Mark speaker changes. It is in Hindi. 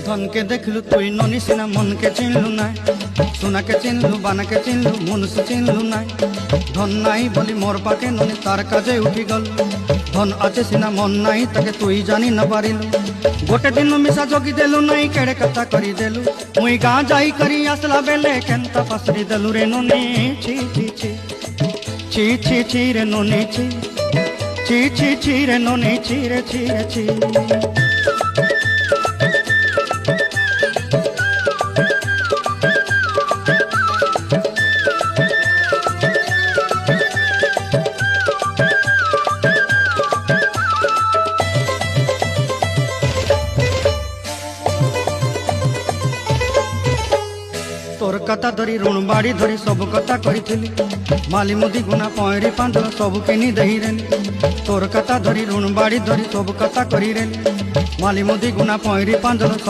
Speaker 1: धन के देखलु तुई ननी सिना मन के चिन्हलु ना सोना के चिन्हलु बाना के चिन्हलु मनुष्य चिन्हलु ना धन नाई बोली मोर पाके ननी तार काजे उठी गल धन आचे सिना मन नाई ताके तुई जानी न पारिलु गोटे दिन मिसा जोगी देलु नाई केड़े कथा करी देलु मुई गाँ जाई करी आसला बेले केनता पासरी देलु रे ननी छी छी छी छी छी छी रे ननी छी छी छी छी रे ननी छी रे छी रे छी तोर कथा धरी ऋण बाड़ी धरी सब कथा करी माली मुदी गुना पहरी पांदल सब किनी दही रेली तोर कथा धरी ऋण बाड़ी धरी सब कथा करी रेली माली मुदी गुना पहरी पांदल।